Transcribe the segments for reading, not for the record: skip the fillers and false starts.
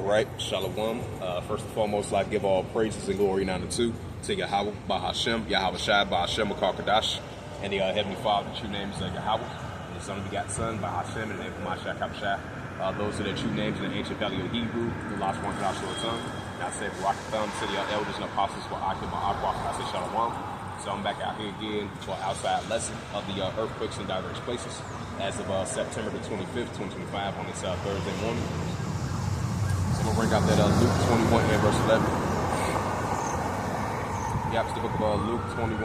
Right, Shalom. First and foremost, I give all praises and glory and honor to Yahweh, Bahashem, Yahweh Shai, Bahashem, Makar and the Heavenly Father. The true name is Yahweh, and His Son begot Son, Bahashem, and the name of Mashak Habashai. Those are the true names in the ancient valley of Hebrew, the last one to our tongue. And I say, Barakatham, to the elders and apostles for Akim, I say Shalom. So I'm back out here again for an outside lesson of the earthquakes in diverse places as of September the 25th, 2025 on this Thursday morning. So I'm going to bring out that Luke 21 and verse 11. Yep, it's the book of Luke 21.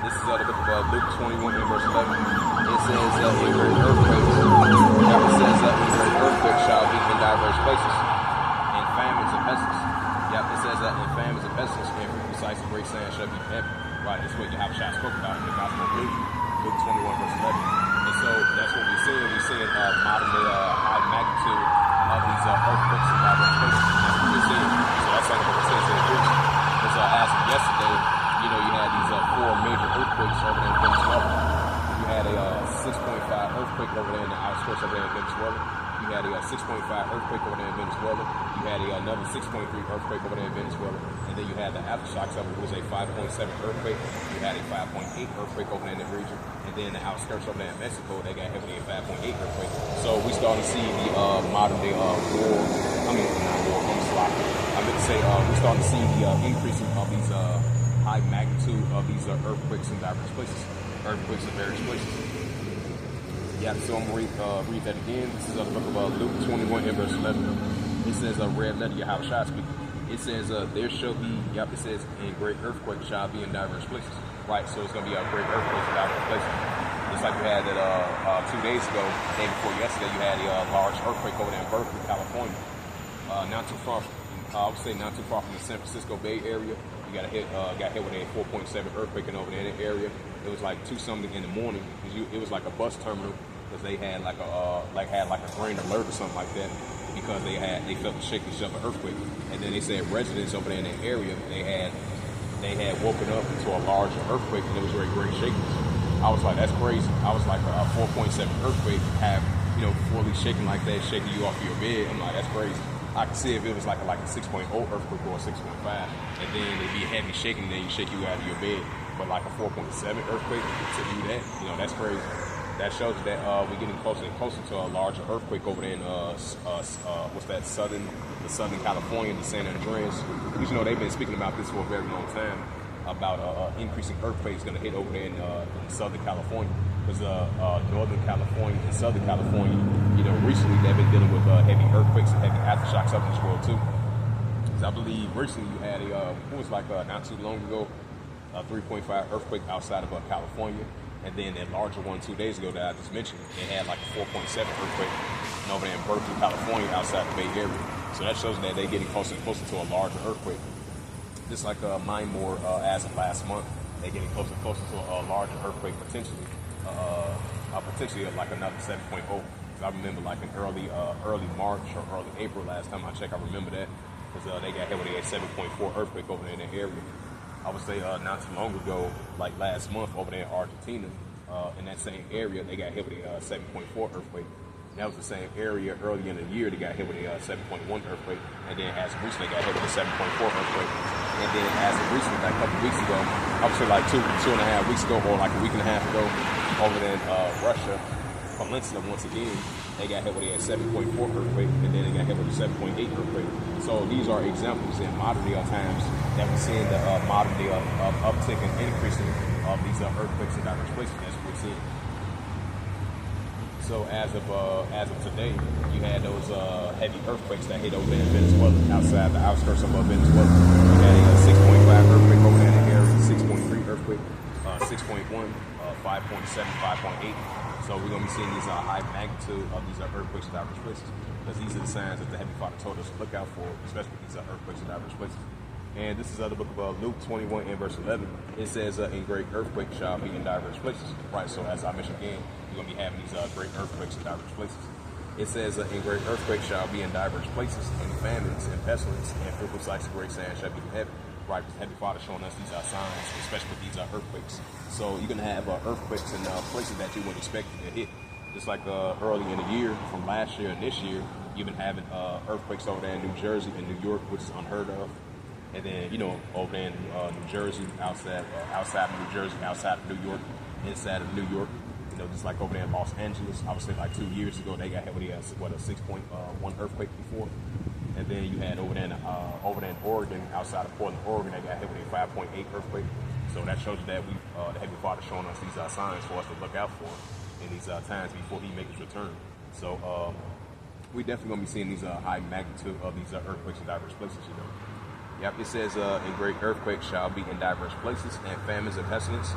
This is the book of Luke 21 and verse 11. It says, in great earthquakes, it says, in great earthquakes shall be in diverse places, and famines and pestilence. Yep, it says that in famines and pestilence, and precise and great sand shall be heavy. Right, that's what Yahweh Shai spoke about in the Gospel of Luke, Luke 21 verse 11. And so that's what we're seeing. We're seeing modern day high magnitude of these earthquakes in diverse places. That's what we're seeing. So that's like what we're seeing in the preach. Because as of yesterday, you know, you had these four major earthquakes over there in Venezuela. You had a 6.5 earthquake over there in the outskirts over there in Venezuela. You had a 6.5 earthquake over there in Venezuela. You had another 6.3 earthquake over there in Venezuela. And then you had the aftershocks of it, was a 5.7 earthquake. You had a 5.8 earthquake over there in the region. And then the outskirts over there in Mexico, they got hit with a 5.8 earthquake. So we starting to see the modern day war. I mean, not war, I'm sloppy. I meant to say we starting to see the increasing of these high magnitude of these earthquakes in diverse places. Earthquakes in various places. Yeah, so I'm going to read that again. This is the book of Luke 21 and verse 11. It says, red letter, Yahweh Shai speaking. It says, there shall be, yep, it says, in great earthquake shall be in diverse places. Right, so it's going to be a great earthquake in diverse places. Just like we had that 2 days ago, the day before yesterday, you had a large earthquake over there in Berkeley, California. Not too far, I would say not too far from the San Francisco Bay Area. You got hit with a 4.7 earthquake over there in that area. It was like 2-something in the morning. It was like a bus terminal because they had like a green alert or something like that because they felt the shakiness of an earthquake. And then they said residents over there in that area they had woken up into a larger earthquake and it was very great shakiness. I was like, that's crazy. I was like a 4.7 earthquake have fully shaking like that, shaking you off your bed. I'm like, that's crazy. I could see if it was like a 6.0 earthquake or a 6.5, and then it'd be heavy shaking, and then you shake you out of your bed. But like a 4.7 earthquake to do that, that's crazy. That shows you that we're getting closer and closer to a larger earthquake over there in Southern California, the San Andreas. Because they've been speaking about this for a very long time about increasing earthquakes going to hit over there in Southern California. Because Northern California and Southern California, recently they've been dealing with heavy earthquakes and heavy aftershocks up in this world too. Because I believe recently you had not too long ago, a 3.5 earthquake outside of California, and then that larger one 2 days ago that I just mentioned, they had like a 4.7 earthquake over there in Berkeley, California, outside the Bay Area. So that shows that they're getting closer and closer to a larger earthquake. Just like Mine More as of last month, they're getting closer and closer to a larger earthquake potentially like another 7.0. I remember like in early March or early April last time I checked, I remember that because they got hit with a 7.4 earthquake over there in that area. I would say not too long ago, like last month over there in Argentina, in that same area, they got hit with a 7.4 earthquake. And that was the same area early in the year they got hit with a 7.1 earthquake, and then as of recently they got hit with a 7.4 earthquake. And then as of recently, like a couple weeks ago, I would say like two and a half weeks ago, or like a week and a half ago, over there in Russia, Valencia, once again, they got hit with a 7.4 earthquake, and then they got hit with a 7.8 earthquake. So these are examples in modern day times that we're seeing the modern day uptick and increasing of these earthquakes in diverse places. That's what we're seeing. So as of today, you had those heavy earthquakes that hit over there in Venezuela, outside the outskirts of Venezuela. You had a 6.5 earthquake over there in the area, 6.3 earthquake, 6.1, 5.7, 5.8. So we're going to be seeing these high magnitude of these earthquakes in diverse places, because these are the signs that the Heavenly Father told us to look out for, especially these earthquakes in diverse places. And this is the book of Luke 21 and verse 11. It says, in great earthquake shall be in diverse places. Right, so as I mentioned again, we're going to be having these great earthquakes in diverse places. It says, in great earthquake shall be in diverse places, and famines and pestilence, and fruitful sights of great sand shall be in heaven. Right, the Heavenly Father showing us these signs, especially with these earthquakes. So you're going to have earthquakes in places that you wouldn't expect to hit. just like early in the year, from last year and this year, you've been having earthquakes over there in New Jersey and New York, which is unheard of. And then, you know, over there in New Jersey, outside of New Jersey, outside of New York, inside of New York, you know, just like over there in Los Angeles, I would say like 2 years ago, they got hit with a 6.1 earthquake before. And then you had over there in Oregon, outside of Portland, Oregon, they got hit with a 5.8 earthquake. So that shows you that the Heavenly Father showing us these signs for us to look out for in these times before He makes His return. So we definitely gonna be seeing these high magnitude of these earthquakes in diverse places. You know. Yep, it says, "In great earthquakes shall be in diverse places, and famines and pestilence,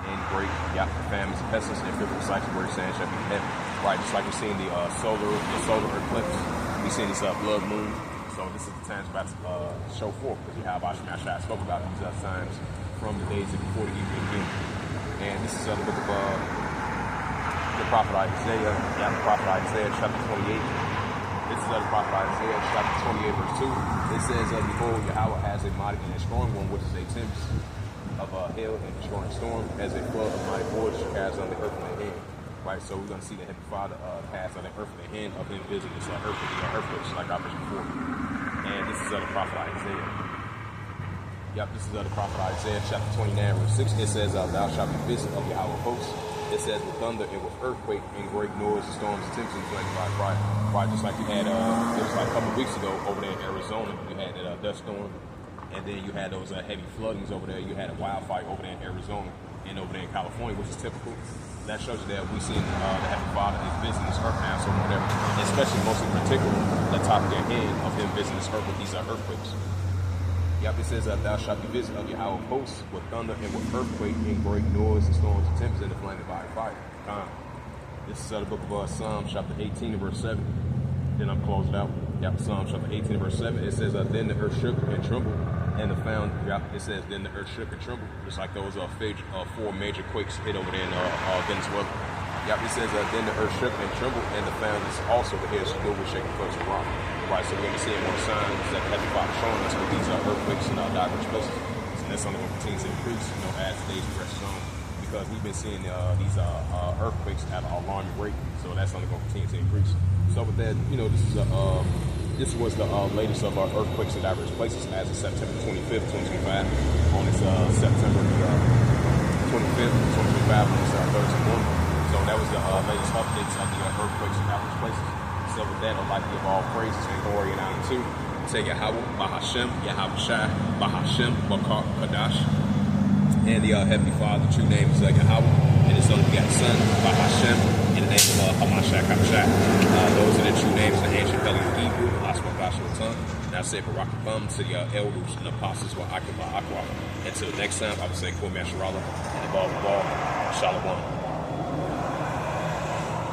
and great famines and pestilence, and fearful sights where sand shall be heavy." Right, just like we're seeing the solar eclipse, we seeing this blood moon. So this is the times about to show forth, because you have Ashmash spoke about these signs from the days before the evening beginning. And this is the book of the prophet Isaiah, the prophet Isaiah chapter 28. This is the prophet Isaiah chapter 28 verse 2. It says, "Behold, Yahweh has a mighty and a strong one, which is a tempest of hail and destroying storm, as a flood of mighty waters cast on the earth in their hand." Right, so we're going to see the Heavenly Father cast on the earth in the hand of Him visiting this earthquakes, like I mentioned before. And this is the prophet Isaiah. Yep, this is the prophet Isaiah chapter 29 verse 6. It says, "Thou shalt be visited of Yahweh hosts." It says, "With thunder and with earthquake and great noise, and storms, and tempest, and flaming by fire." Right, just like you had, it was like a couple of weeks ago over there in Arizona, you had that dust storm, and then you had those heavy floodings over there. You had a wildfire over there in Arizona and over there in California, which is typical. That shows you that we've seen the Heavenly Father is visiting this earth now, so whatever, especially most in particular, the top of their head of Him visiting this earth with these earthquakes. Yep, it says, "Thou shalt be visited of Yahweh hosts with thunder and with earthquake and great noise and storms and tempest and the flaming by fire." This is the book of Psalm chapter 18 verse 7. Then I'm closing out. Yep, Psalm chapter 18 verse 7. It says, "Then the earth shook and trembled, and it says, then the earth shook and trembled," just like those 4 major quakes hit over there in Venezuela. Yep, it says, "Then the earth shook and trembled, and the fountains also the hills knew was shaking close to rock." Right, so we're going to see more signs that Heavenly Father showing us with these earthquakes in diverse places, and that's only going to continue to increase, you know, as the days progress on, because we've been seeing these earthquakes at an alarming rate, so that's only going to continue to increase. So with that, you know, this was the latest of our earthquakes in diverse places as of September 25th, 2025. On this September 25th, 2025, on this Thursday morning. So that was the latest updates of the earthquakes in diverse places. So with that, I'd like to give all praises and glory and honor to Yahweh, Bahashem, Yahweh Shai, Bahashem, Bakar, Kadash. And the Heavenly Father, the true name is Yahweh, and His Son begotten Son, Bahashem, in the name of Hamashach Hamashach. Those are the true names in the ancient Pelican Hebrew, Asma Gospel tongue. And I say Barakabam to the elders and apostles wa Akaba Akwa. Until next time, I would say Kwame Asherallah, and above all, Shalom.